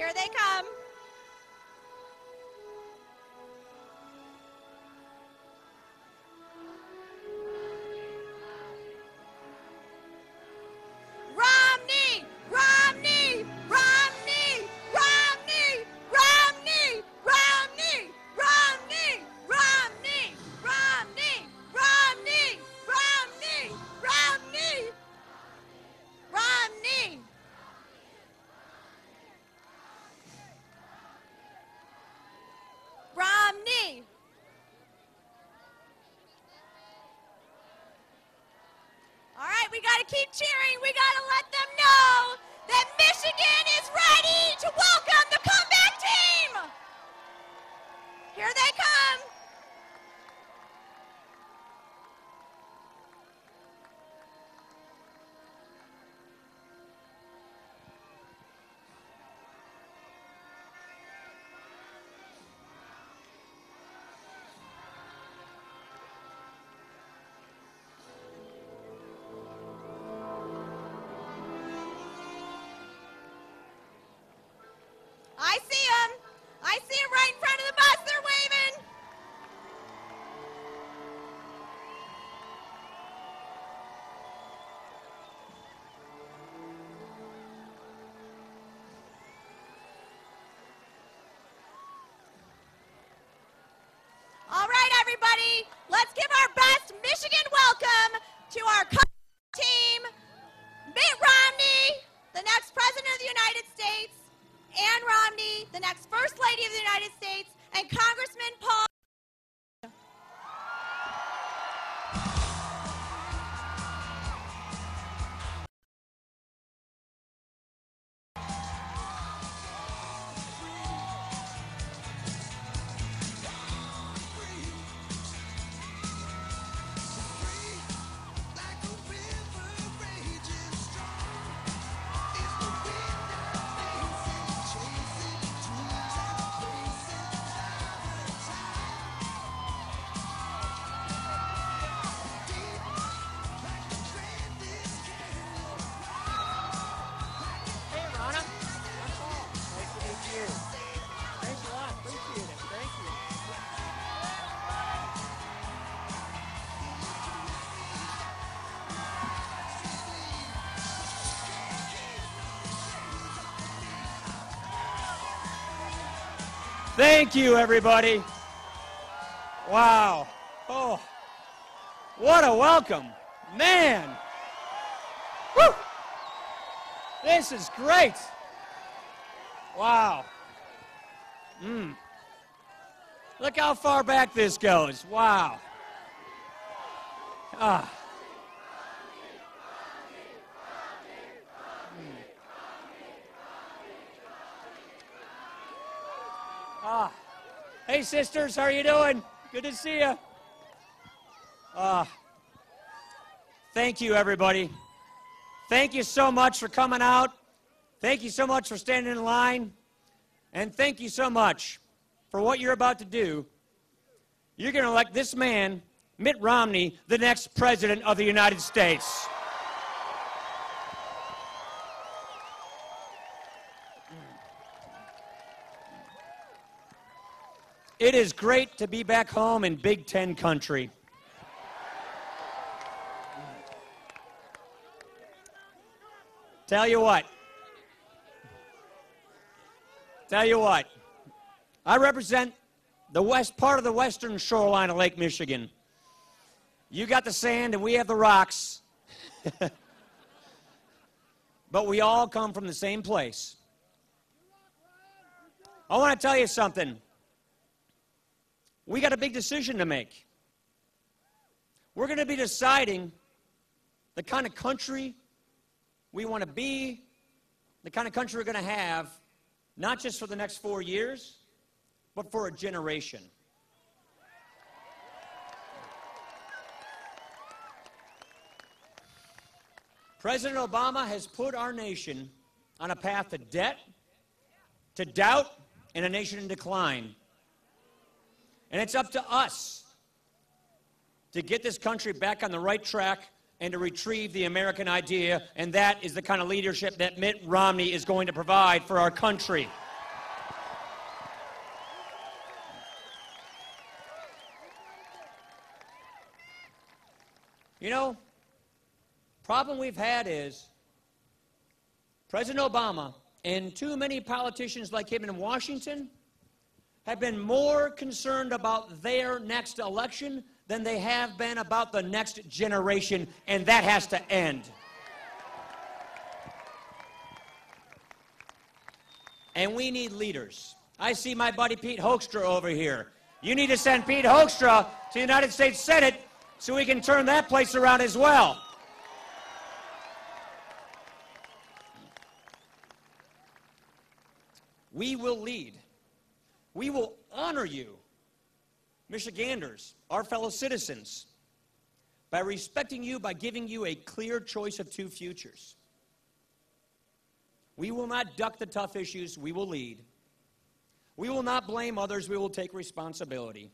Here they come. Romney! Romney! Romney! Romney! Romney! Romney! Romney! Romney! Romney! Romney! Romney! Romney! Romney! Romney! All right, we got to keep cheering. We got to let them know that Michigan is ready to welcome the comeback team. Here they come. I see them. I see them right in front of the bus. They're waving. All right, everybody. Let's give our best Michigan welcome to our team, Mitt Romney, the next President of the United States, Ann Romney, the next First Lady of the United States, and Congressman Paul. Thank you, everybody. Wow. Oh, what a welcome. Man. Woo. This is great. Wow. Look how far back this goes. Wow. Ah. Hey, sisters, how are you doing? Good to see you. Thank you, everybody. Thank you so much for coming out. Thank you so much for standing in line. And thank you so much for what you're about to do. You're going to elect this man, Mitt Romney, the next President of the United States. It is great to be back home in Big Ten country. Tell you what, I represent the west part of the western shoreline of Lake Michigan. You got the sand and we have the rocks, but we all come from the same place. I want to tell you something. We got a big decision to make. We're going to be deciding the kind of country we want to be, the kind of country we're going to have, not just for the next 4 years, but for a generation. President Obama has put our nation on a path to debt, to doubt, and a nation in decline. And it's up to us to get this country back on the right track and to retrieve the American idea, and that is the kind of leadership that Mitt Romney is going to provide for our country. You know, problem we've had is President Obama and too many politicians like him in Washington have been more concerned about their next election than they have been about the next generation, and that has to end. And we need leaders. I see my buddy Pete Hoekstra over here. You need to send Pete Hoekstra to the United States Senate so we can turn that place around as well. We will lead. We will honor you, Michiganders, our fellow citizens, by respecting you, by giving you a clear choice of two futures. We will not duck the tough issues. We will lead. We will not blame others. We will take responsibility.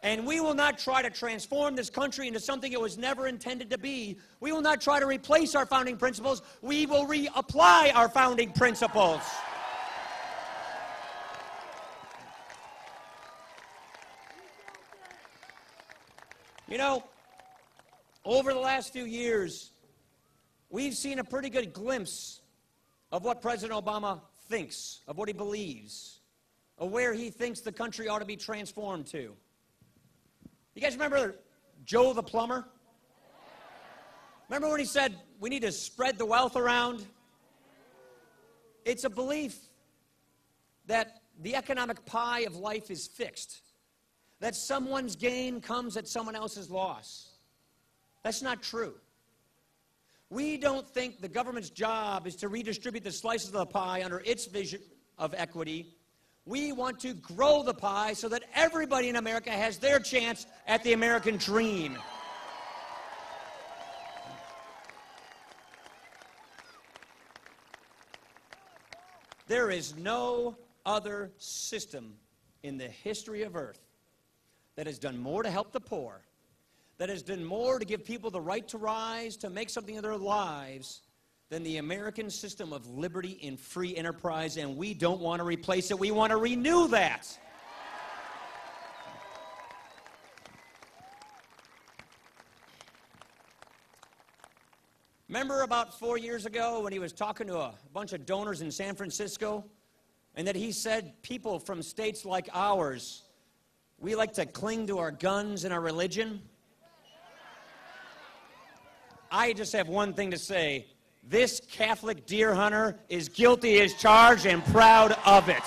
And we will not try to transform this country into something it was never intended to be. We will not try to replace our founding principles. We will reapply our founding principles. You know, over the last few years, we've seen a pretty good glimpse of what President Obama thinks, of what he believes, of where he thinks the country ought to be transformed to. You guys remember Joe the plumber? Remember when he said we need to spread the wealth around? It's a belief that the economic pie of life is fixed, that someone's gain comes at someone else's loss. That's not true. We don't think the government's job is to redistribute the slices of the pie under its vision of equity. We want to grow the pie so that everybody in America has their chance at the American dream. There is no other system in the history of Earth that has done more to help the poor, that has done more to give people the right to rise, to make something of their lives, than the American system of liberty and free enterprise, and we don't want to replace it. We want to renew that. Remember about 4 years ago when he was talking to a bunch of donors in San Francisco, and that he said people from states like ours, we like to cling to our guns and our religion? I just have one thing to say. This Catholic deer hunter is guilty as charged and proud of it.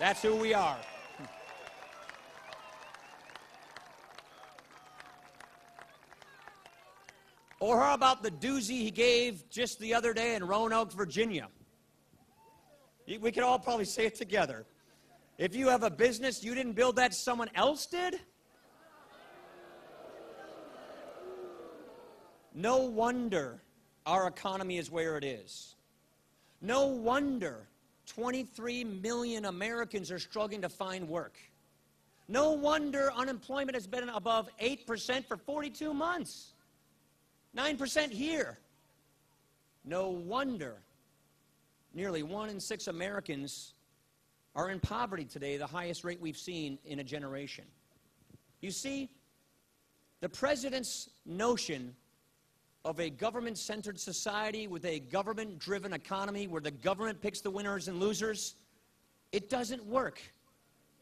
That's who we are. Or how about the doozy he gave just the other day in Roanoke, Virginia? We could all probably say it together. If you have a business, you didn't build that, someone else did? No wonder our economy is where it is. No wonder 23 million Americans are struggling to find work. No wonder unemployment has been above 8% for 42 months. 9% here. No wonder nearly 1 in 6 Americans are in poverty today, the highest rate we've seen in a generation. You see, the president's notion of a government-centered society with a government-driven economy where the government picks the winners and losers, it doesn't work.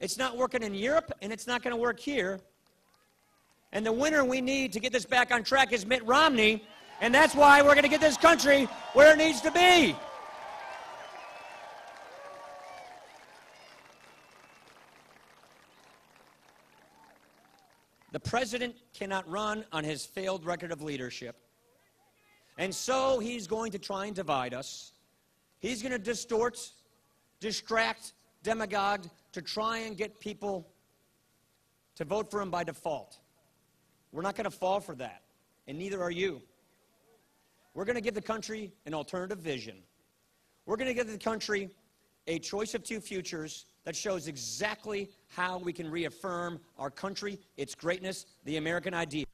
It's not working in Europe, and it's not going to work here. And the winner we need to get this back on track is Mitt Romney, and that's why we're going to get this country where it needs to be. The president cannot run on his failed record of leadership. And so he's going to try and divide us. He's going to distort, distract, demagogue to try and get people to vote for him by default. We're not going to fall for that, and neither are you. We're going to give the country an alternative vision. We're going to give the country a choice of two futures that shows exactly how we can reaffirm our country, its greatness, the American ideal.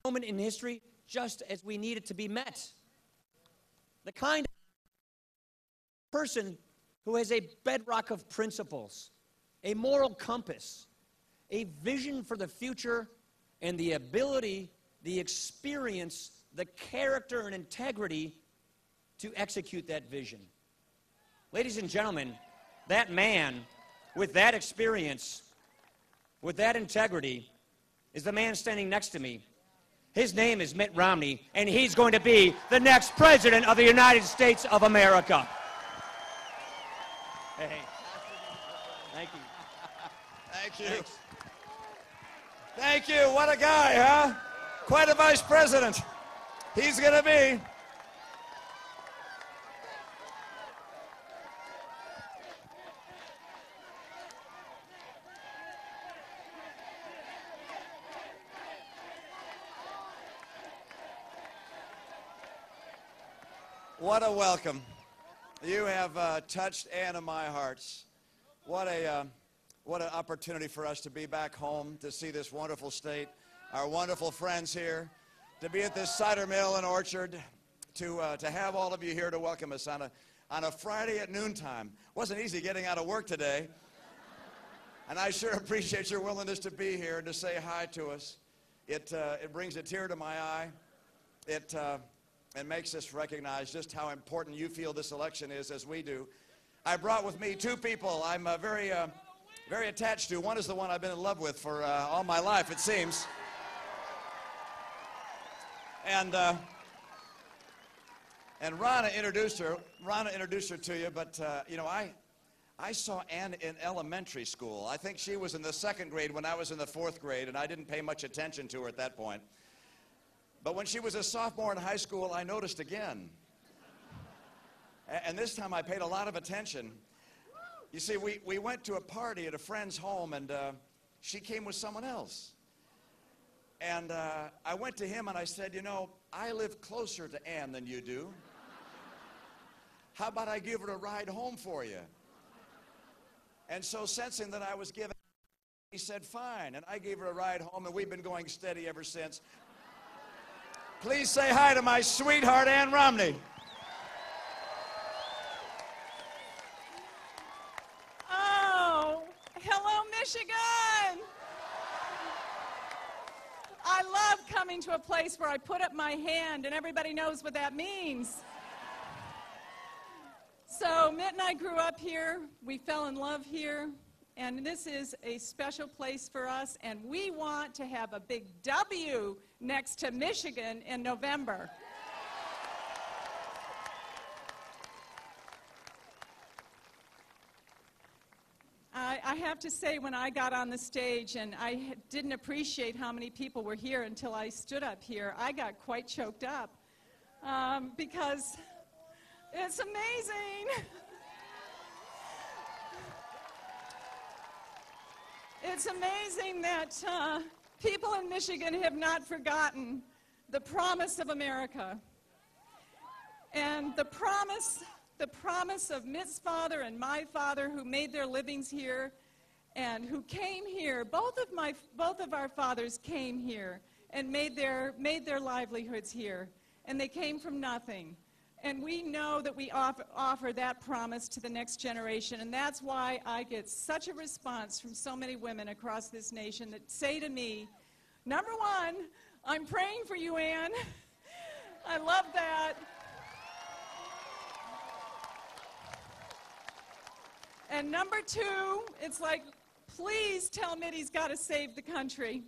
Moment in history just as we need it to be met. The kind person who has a bedrock of principles, a moral compass, a vision for the future, and the ability, the experience, the character and integrity to execute that vision. Ladies and gentlemen, that man with that experience, with that integrity, is the man standing next to me. His name is Mitt Romney, and he's going to be the next president of the United States of America. Hey. Thank you. Thank you. Thanks. Thank you. What a guy, huh? Quite a vice president. He's going to be. What a welcome. You have touched Ann and my hearts. What an opportunity for us to be back home, to see this wonderful state, our wonderful friends here, to be at this cider mill and orchard, to have all of you here to welcome us on a Friday at noontime. Wasn't easy getting out of work today, and I sure appreciate your willingness to be here and to say hi to us. It brings a tear to my eye. It makes us recognize just how important you feel this election is, as we do. I brought with me two people I'm very attached to. One is the one I've been in love with for all my life, it seems. And Ronna introduced her to you, but you know, I saw Ann in elementary school. I think she was in the second grade when I was in the fourth grade, and I didn't pay much attention to her at that point. But when she was a sophomore in high school, I noticed again. And this time I paid a lot of attention. You see, we went to a party at a friend's home, and she came with someone else. And I went to him and I said, you know, I live closer to Ann than you do. How about I give her a ride home for you? And so, sensing that I was giving, he said, fine. And I gave her a ride home, and we've been going steady ever since. Please say hi to my sweetheart, Ann Romney. Oh, hello, Michigan. I love coming to a place where I put up my hand and everybody knows what that means. So Mitt and I grew up here. We fell in love here. And this is a special place for us, and we want to have a big W next to Michigan in November. I have to say, when I got on the stage, and I didn't appreciate how many people were here until I stood up here, I got quite choked up because it's amazing. It's amazing that people in Michigan have not forgotten the promise of America. And the promise of Mitt's father and my father, who made their livings here and who came here. Both of our fathers came here and made their livelihoods here. And they came from nothing. And we know that we offer that promise to the next generation, and that's why I get such a response from so many women across this nation that say to me, number one, I'm praying for you, Ann. I love that. And number two, it's like, please tell Mitt he's got to save the country.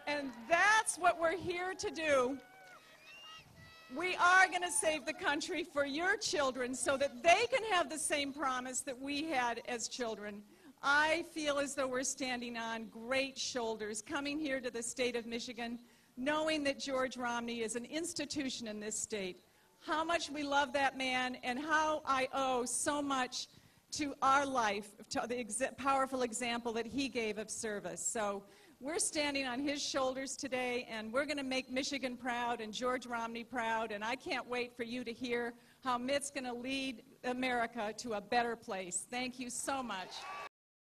And that's what we're here to do. We are going to save the country for your children so that they can have the same promise that we had as children. I feel as though we're standing on great shoulders, coming here to the state of Michigan, knowing that George Romney is an institution in this state. How much we love that man, and how I owe so much to our life, to the powerful example that he gave of service. So we're standing on his shoulders today, and we're going to make Michigan proud and George Romney proud, and I can't wait for you to hear how Mitt's going to lead America to a better place. Thank you so much.